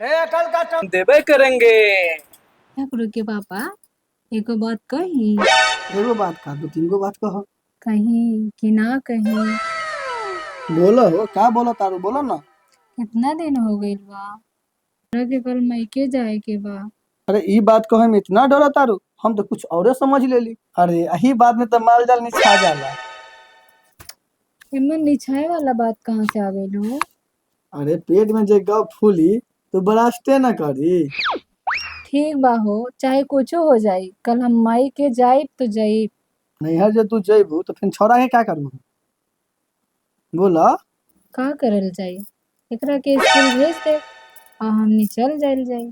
कल का देवे करेंगे। रुके पापा, एको बात कही। एगो बात का दो तीन गो बात कहो। कहीं कि ना कहीं। बोलो हो का बोलो तारू बोलो ना। कितना दिन हो गइल बा, तोहरा के कल मायके जाए के बा। अरे ई बात कहे में इतना डरो तारू, हम तो कुछ और समझ लेली। अरे यही बात में तो माल जाल निछा जाला। इमन निछाए वाला बात कहाँ से आ गइल हो। अरे पेट में जे गप फूली तो बरास्ते न करी। ठीक बा हो, चाहे कुछो हो जाई, कल हम मायके जाइब तो जाइब। नैहर जे तू जइबू तो फिर छोड़ा के क्या करू बोला। का करल जाई, एकरा के स्कूल भेज दे और हमनी चल जाइल जाई।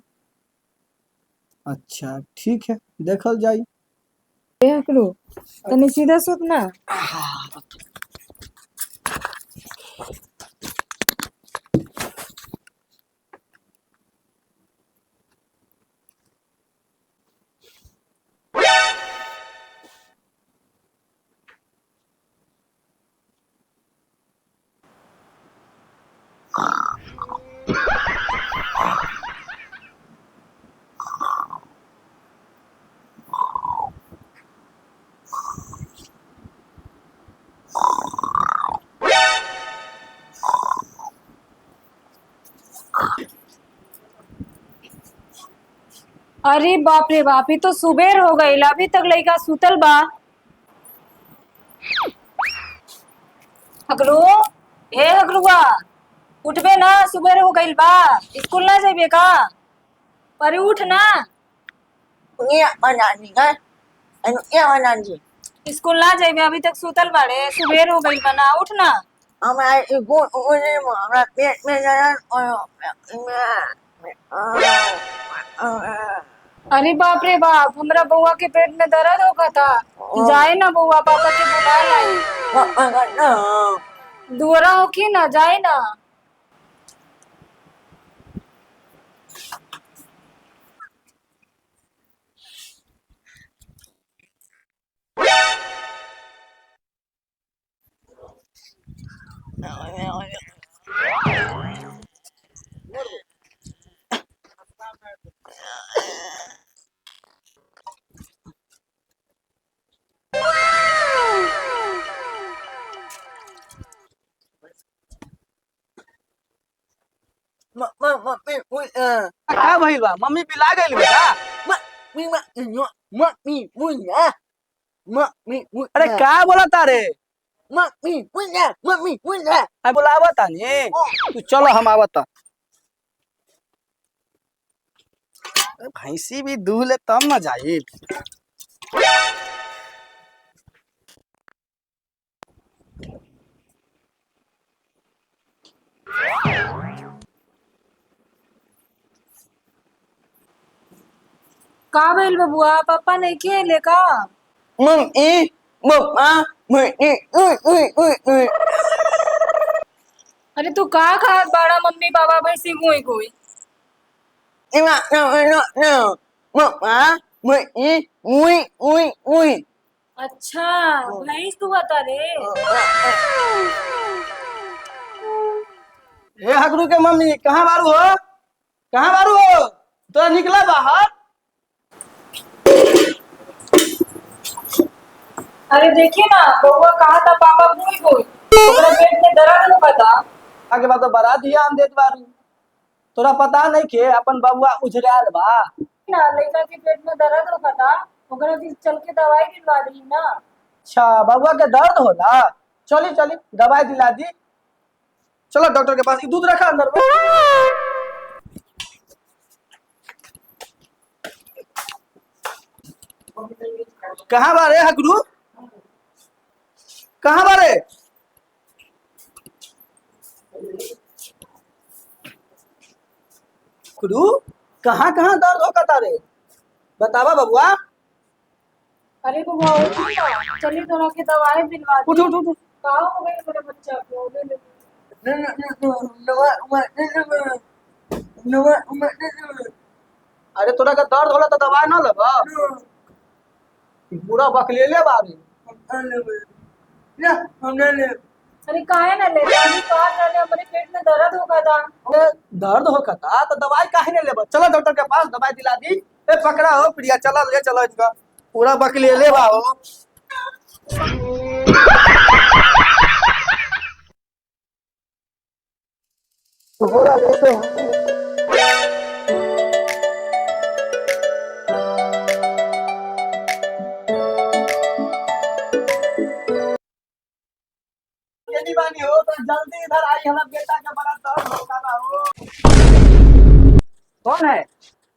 अच्छा ठीक है, देखल जाई। ए हकरू, तनी सीधा सुत ना। अरे बाप रे बाप, ये तो सुबेर हो गईल, अभी तक लइका सुतल बा। हकरू, ए हकरुआ, उठबे ना, सुबेर हो गईल बा। स्कूल ना जाइबे का? अरे उठ ना। स्कूल ना जाइबे, अभी तक सुतल बाड़े, सुबेर हो गईल बा ना, उठ ना। अरे बाप रे बाप, हमरा बउआ के पेट में दर्द होगा था। जाए ना बउआ, पापा के बुला लाई। दुअरा होखी ना, जाए ना। का भइल बा, मम्मी पिला गइल बा का? अरे का बोला तारे? आई बोलावा तानी, तू चलो हम आवता। भैंसी भी दूह ले तब न जाई। का भइल बबुआ, पापा नहीं खेले का? अरे तू का खात बाड़ा, मम्मी पापा भैंसी गुई गुई। अच्छा, भैंस तू बता रे। ए हगरू के मम्मी कहाँ बारू हो? कहाँ बारू हो? तो निकला बाहर। अरे देखिए ना, बउआ कहा था पापा गुई गुई, ओकरा पेट में दर्द होगा था। आगे बात तो बड़ा ध्यान देत बारू। तोरा पता नहीं के अपन बबुआ उजराल बा। ना लड़का के पेट में दर्द होगा था, ओकरा के चल के दवाई दिलवा दी ना। अच्छा बबुआ के दर्द होला, चली चली दवाई दिला दी। चलो डॉक्टर के पास, दूध रखा अंदर में। कहाँ बारे हगरू, कहाँ बारे? हगरू कहाँ कहाँ दर्द होगा तारे, बतावा बबुआ। अरे बउआ उठ ना, चलिए तोरा के दवाई दिलवा उठ दी। उठ उठ। का हो गई मेरे बच्चा को, ले ले। अरे तोरा का दर्द होला तो दवाई ना लेबा? पूरा बकलेले बारी। अरे काहे ना ले अभी कहा रहे हमारे पेट में दर्द होगा था। अरे दर्द हो था तो दवाई काहे नहीं लेबो, चलो डॉक्टर के पास दवाई दिला दी। ए पकड़ा हो प्रिया, चलो ले चलो इसका पूरा बक ले बा हो। पूरा ले तो यदि बानी हो तो जल्दी इधर आई, हमारा बेटा का बड़ा दर्द होता ना हो। कौन है,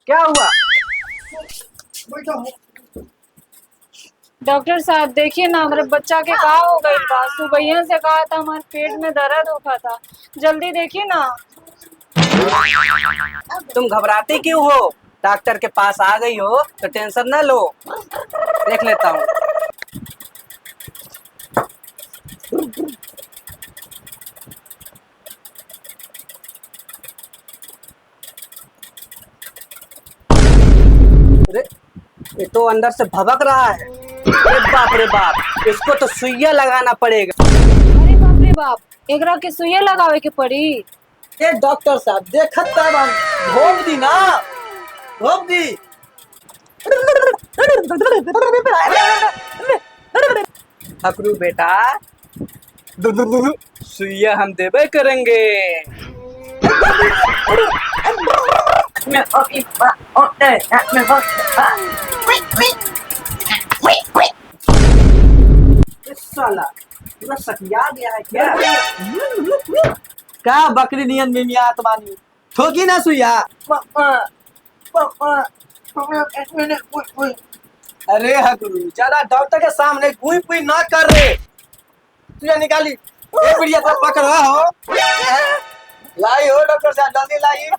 क्या हुआ? बैठो। डॉक्टर साहब देखिए ना हमारे बच्चा के कहा हो गई था, सुबह से कहा था हमारे पेट में दर्द होगा था, जल्दी देखिए ना। तुम घबराती क्यों हो? डॉक्टर के पास आ गई हो तो टेंशन न लो, देख लेता हूँ। अरे ये तो अंदर से भभक रहा है। अरे बाप रे बाप, इसको तो सुइया लगाना पड़ेगा। अरे बाप रे बाप, एकरा के सुइया लगावे के पड़ी। ए डॉक्टर साहब देखत तब घोप दी ना, घोप दी। हकरू बेटा, सुइया हम देवे करेंगे। साला पूरा सकिया गया है क्या? का बकरी नियन में मियाँ आत्मानी ठोकी ना सुइया। अरे हकरू ज्यादा डॉक्टर के सामने गुई पुई ना कर रे, सुइया निकाली। ए बढ़िया सब पकड़ा हो, लाई हो डॉक्टर साहब जल्दी लाई।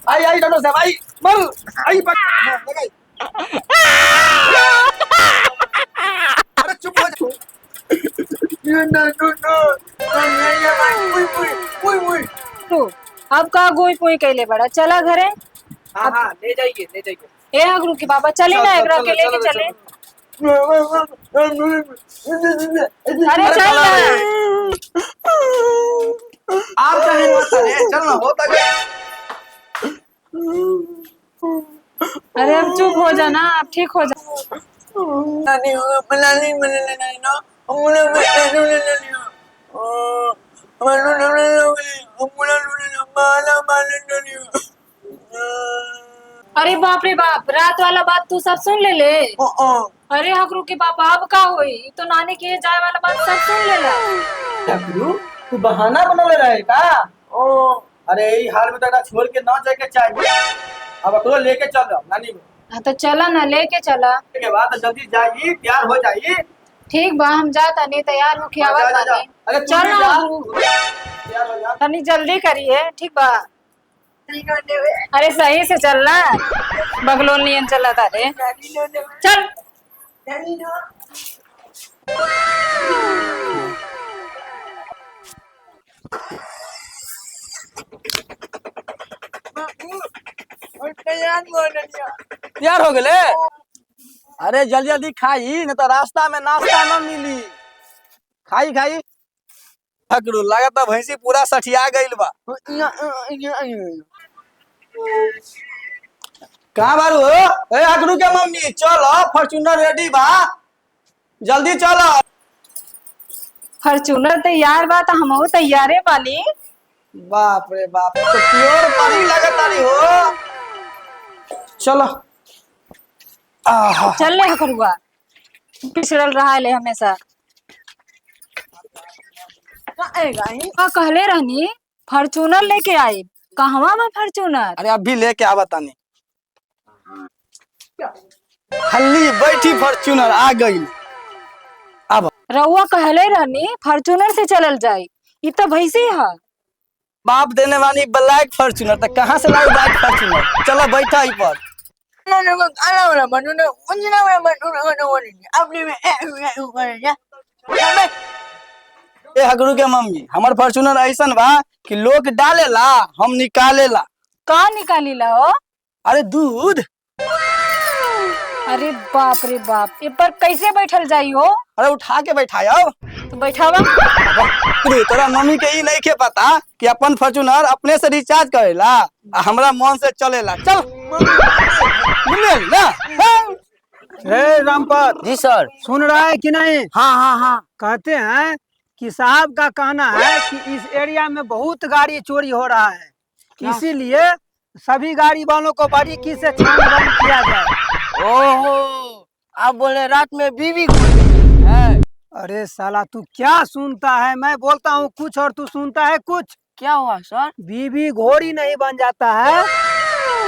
आई आई डॉक्टर साहब आई, मर आई लगाई। अरे चुप हो जा। तो अब का गोई पोई कैले बड़ा, चला घरे। हाँ हाँ ले जाइए ले जाइए। ए हगरू की बाबा चले ना, एकरा के लेके चले। अरे चल ना। आप चाहे मत है, चल ना होता गया। अरे अब चुप हो जा ना, अब ठीक हो जा। अरे बाप रे बाप, रात वाला बात तू सब सुन ले। अरे हकरू के पापा अब का होई, तो नानी के जाए वाला बात सब सुन ले ला। हकरू तू बहाना बनले रहे का? अरे ई हाल में तो छोड़ के ना जाके चाहिए। अब अकरो लेके चल जाओ नानी को। हाँ तो चला ना, लेके चला। के बाद जल्दी जाइए, तैयार हो जाइए। ठीक बा, हम जाता नहीं, तैयार हो के आवाज जा, जा, जा। माने। अरे तू चल भी ना जा। हकरू, तैयार हो जा। तनी जल्दी करिए, ठीक बा। अरे सही से चलना, बगलोन नियन चला था रे। चल। तैयार हो गए? अरे जल्दी जल्दी खाई, नहीं तो रास्ता में नाश्ता न मिली। खाई खाई। हकरू लगता भैंसी पूरा सठिया गइल बा। कहाँ बारू हो? ए हकरू के मम्मी चलो, फॉर्च्यूनर रेडी बा, जल्दी चलो। फॉर्च्यूनर तैयार बा तो हमहू तैयारे बानी। बाप रे बाप, तो प्योर परी लगता नहीं हो। चलो। आहा। चल ले हकरुआ, पिछड़ल रहा ले हमेशा। का कहले रहनी फॉर्च्यूनर लेके आई, कहवा में फॉर्च्यूनर? अरे अभी लेके आवा तानी। हल्ली बैठी फॉर्च्यूनर आ गई। अब रउआ कहले रहनी फॉर्च्यूनर से चलल जाई, इ तो भैंसी है। बाप देने वाली ब्लैक फॉर्च्यूनर, तो कहाँ से लाई ब्लैक फॉर्च्यूनर? चलो बैठा ही पर। ए हगरू के मम्मी, हमर फॉर्च्यूनर ऐसन बा कि लोग डालेला हम निकालेला। का निकाली ला हो? अरे दूध। अरे बाप रे बाप, ये पर कैसे बैठल जाई हो? अरे उठा के बैठाओ। तो बैठावा। तोरा मम्मी के ई नहीं के पता कि अपन फॉर्च्यूनर अपने से रिचार्ज करेला आ हमरा मन से चलेला। चल मिल ना। हे रामपत, जी सर। सुन रहा है कि नहीं? हाँ हाँ हाँ। कहते हैं कि साहब का कहना है कि इस एरिया में बहुत गाड़ी चोरी हो रहा है, इसीलिए सभी गाड़ी वालों को बारीकी से छानबीन किया जाए। ओहो, आप बोले रात में बीवी है? अरे साला तू क्या सुनता है? मैं बोलता हूँ कुछ और तू सुनता है कुछ। क्या हुआ सर? बीवी घोड़ी नहीं बन जाता है,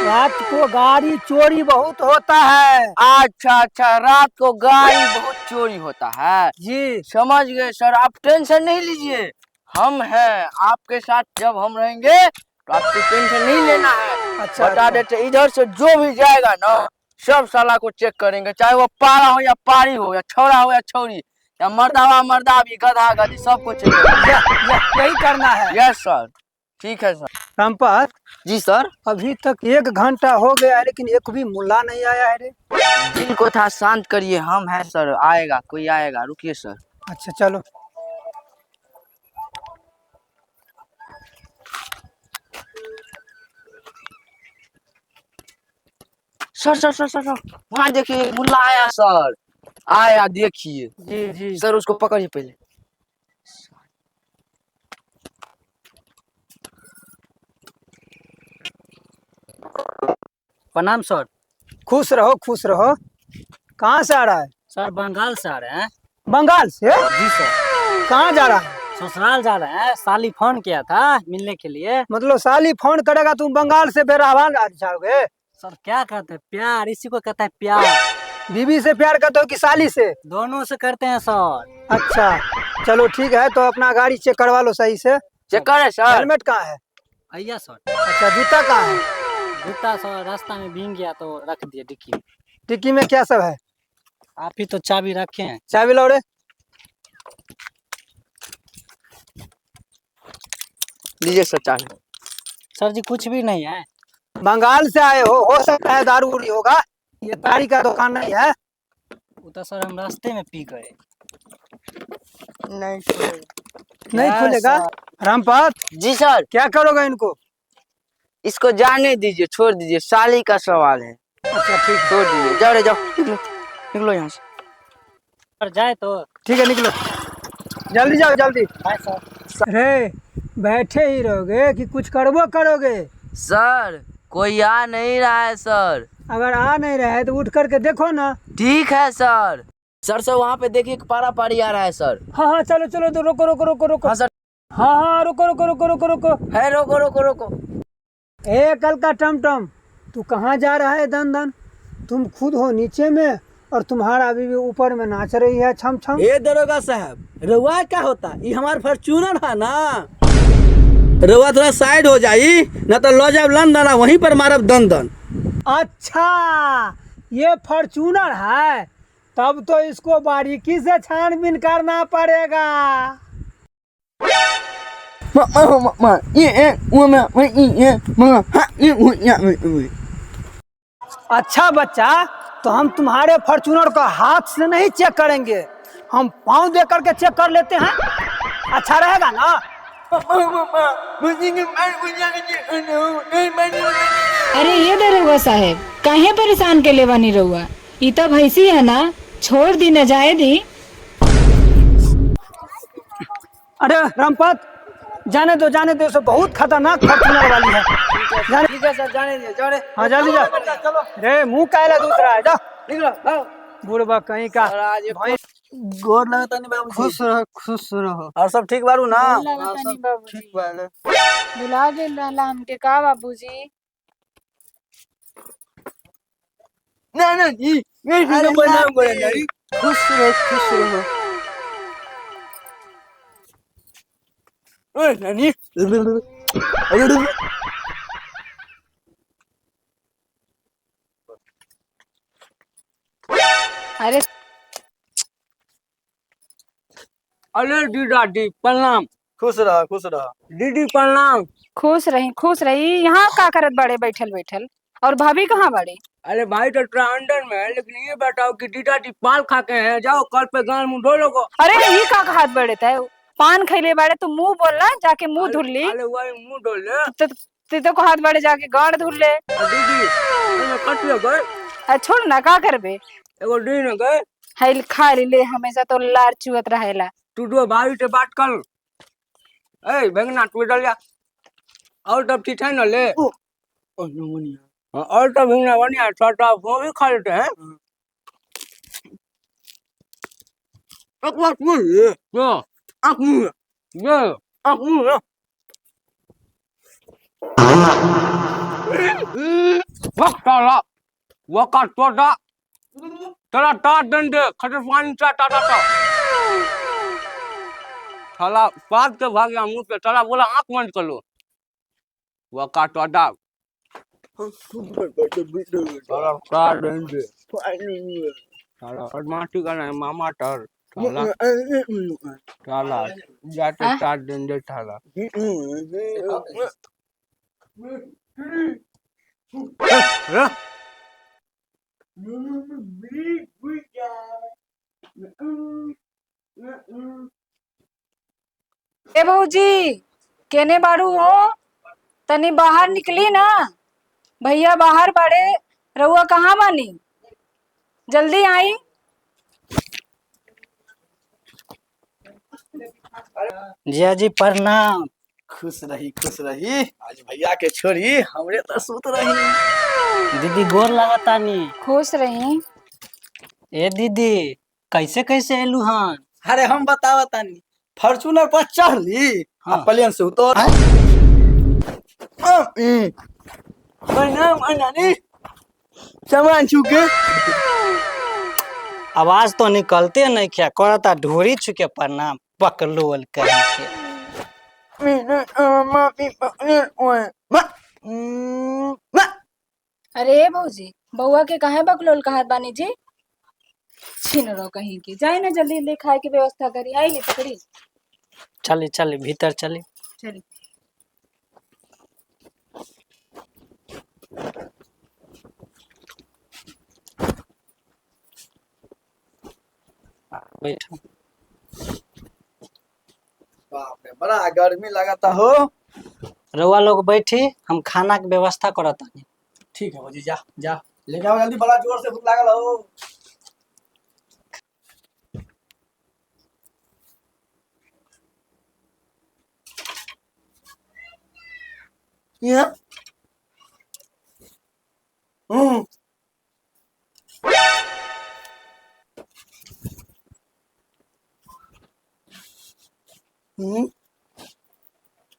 रात को गाड़ी चोरी बहुत होता है। अच्छा अच्छा, रात को गाड़ी बहुत चोरी होता है। जी समझ गए सर, आप टेंशन नहीं लीजिए, हम हैं आपके साथ। जब हम रहेंगे तो आपको टेंशन नहीं लेना है। अच्छा, बता देते, इधर से जो भी जाएगा ना सब साला को चेक करेंगे, चाहे वो पारा हो या पारी हो, या छोरा हो या छोरी, या मर्दावा मर्दावी, गधा गधी, सबको चेक करेंगे। यही करना है। यस सर, ठीक है सर। रामपत जी सर। अभी तक 1 घंटा हो गया है लेकिन एक भी मुल्ला नहीं आया है रे। दिल को था शांत करिए, हम हैं सर, आएगा कोई आएगा, रुकिए सर। अच्छा चलो। सर सर सर सर, वहाँ देखिए मुल्ला आया सर, आया देखिए। जी जी सर उसको पकड़िए पहले। प्रणाम सर। खुश रहो खुश रहो। कहाँ से आ रहा है? सर बंगाल से आ रहे हैं। बंगाल से? जी सर। कहाँ जा रहा है? ससुराल जा रहे हैं, साली फोन किया था मिलने के लिए। मतलब साली फोन करेगा तुम बंगाल से बेरावान आ जाओगे? सर क्या कहते हैं, प्यार इसी को कहता है प्यार। बीवी से प्यार करते हो कि साली से? दोनों से करते हैं सर। अच्छा चलो ठीक है, तो अपना गाड़ी चेक करवा लो सही से। चेक करे सर। हेलमेट कहाँ है? आइया सर। अच्छा जूता कहाँ है? जूता सर रास्ता में भीग गया तो रख दिया डिक्की में। डिक्की में क्या सब है? आप ही तो चाबी रखे हैं। चाबी लो रे। लीजिए सर चाबी। सर जी कुछ भी नहीं है। बंगाल से आए हो सकता है दारू उरी होगा, ये तारी का दुकान नहीं है। वो तो सर हम रास्ते में पी गए। नहीं नहीं खुलेगा। रामपत जी सर। क्या करोगे इनको? इसको जाने दीजिए, छोड़ दीजिए, साली का सवाल है। अच्छा ठीक है। छोड़ दीजिए, जाओ रे जाओ, निकलो निकलो यहाँ से। सर जाए तो। ठीक है निकलो, जल्दी जाओ जल्दी। Bye sir. अरे बैठे ही रहोगे कि कुछ करबो करोगे? सर कोई आ नहीं रहा है सर। अगर आ नहीं रहा है तो उठ करके देखो ना। ठीक है सर। सर से वहाँ पे देखिए पारा पारी आ रहा है सर। हाँ हाँ चलो चलो, तो रोको रोको रोको रोको। हाँ सर। हाँ हाँ रुको रुको रुको रुको रुको। है, रोको रोको रोको। ए कल का टमटम, तू कहाँ जा रहा है दन दन? तुम खुद हो नीचे में और तुम्हारा बीवी ऊपर में नाच रही है छम छम। ए दरोगा साहब, रउआ क्या होता, ये हमार फॉर्च्यूनर है ना। रउआ थोड़ा साइड हो जाई, न तो लो जाब लंदन, वहीं पर मारब दन दन। अच्छा ये फॉर्च्यूनर है, तब तो इसको बारीकी से छानबीन करना पड़ेगा। अच्छा बच्चा, तो हम तुम्हारे फॉर्च्यूनर को हाथ से नहीं चेक करेंगे, हम पाँव दे करके चेक कर लेते हैं। अच्छा रहेगा ना? अरे ये दरोगा साहेब, काहे परेशान के ले बनी रहुआ? ई तो भैंसी है ना, छोड़ दी न जाए दी। अरे रामपत जाने दो जाने दो, सब बहुत खतरनाक फॉर्च्यूनर वाली है। जाने ठीक है सर, जाने दीजिए, जाओ रे। हाँ जल्दी जा। रे मुंह काला दूसरा है, जा निकलो, आओ। बुढ़बा कहीं का। और आज ये भाई गोर लगता नहीं बाबू। खुश रहो। और सब ठीक बारू ना? ठीक बुला गेल रहला हमके का बाबूजी? ना ना जी, ये नाम बोले जाई। खुश रहो। ओए नानी। अरे अरे डी प्रणाम। खुश रहा। दीदी प्रणाम। खुश रही यहाँ का करत बड़े बैठल बैठल। और भाभी कहाँ बड़े? अरे भाई तो ट्रांडर में है, लेकिन ये बताओ कि दीदा जी पाल खा के हैं, जाओ कल पे गाल मुंह धो लोगो। अरे ये का हाथ बड़े थे, पान खैले बड़े तो मुंह बोलना, जाके मुंह धुल ली। अरे वही मुंह धो ले। तो को हाथ बड़े जाके गाड़ धुल ले। दीदी मैं कट ले गए, छोड़ ना, का करबे? एगो डी न गए। है खा ले, हमेशा तो लार चुअत रहेला। तू दो भाई से बात कर। ए बेंगना तू इधर जा, और तब ठीक है ना ले। हाँ, और तब बेंगना बढ़िया छोटा वो भी खा लेते हैं। एक बात बोलिए, ये आप मुँह ये आप मुँह वक्त साला वक्त छोटा तेरा टाट डंडे खटर पानी चा टाटा टा साला पाद के भाग गया मुंह पे, साला बोला आंख बंद कर लो। वक्त छोटा साला टाट डंडे साला बदमाशी करना है मामा टर साला साला जाते टाट डंडे साला। ए बहूजी, केने बारू हो? तनी बाहर निकली ना, भैया बाहर बड़े, रउआ कहाँ बानी? जल्दी आई। जिया जी प्रणाम। खुश रही आज भैया के छोरी हमरे तो सुत रही। दीदी गोर लगातानी। खुश रही। ए दीदी कैसे कैसे एलू हन? अरे हम बतावा तानी, फॉर्च्यूनर पर चढ़ ली, हाँ। प्लेन से उतर। नानी सामान छूके आवाज तो निकलते नहीं, क्या करता ढोरी छुके प्रणाम पकलोल कहीं के। अरे बहूजी, बउआ के काहे बकलोल कहत बानी जी? छीन रो कहीं की, जाए ना जल्दी जल्दी खाए की व्यवस्था करी। आई ले पकड़ी। चली चली भीतर चली। चली। बैठो। बाप रे बड़ा गर्मी लगाता हो। रउआ लोग बैठी, हम खाना के व्यवस्था करता नहीं। ठीक है भौजी, जा जा ले जाओ जल्दी, बड़ा जोर से भूख लागल हो।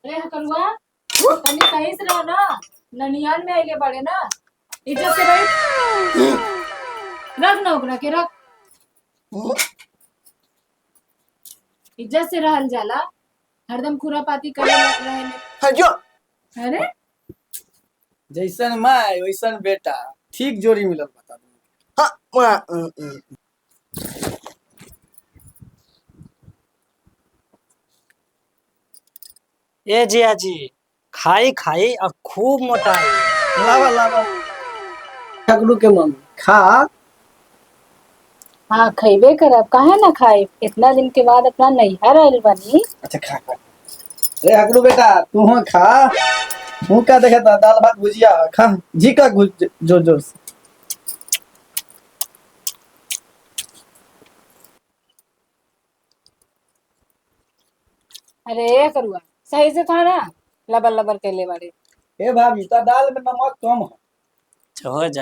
अरे हकलुआ, तनी सही से रहो ना, ननियाल में आइले बड़े ना, इज्जत से बैठ। रख ना उगना के रख, इज्जत से रहल जाला, हरदम खुरापाती करे रहे। जो अरे जैसन माय वैसन बेटा, ठीक जोड़ी मिलल बता दू। हाँ ए जिया जी खाई खाई और खूब मोटाई। लावा लावा ठगड़ू के मम्मी खा। हाँ खइबे करब, काहे ना खाए, इतना दिन के बाद अपना नैहर आइल बनी। अच्छा खा खा। अरे हकड़ू बेटा तू हाँ खा, मुँह का देखा था, दाल भात भुजिया खा, जी का जोर जोर से। अरे करुआ सही से खाना, लबर लबर कैले बाड़े। ए भाभी तो दाल में नमक कम है। हो जाए।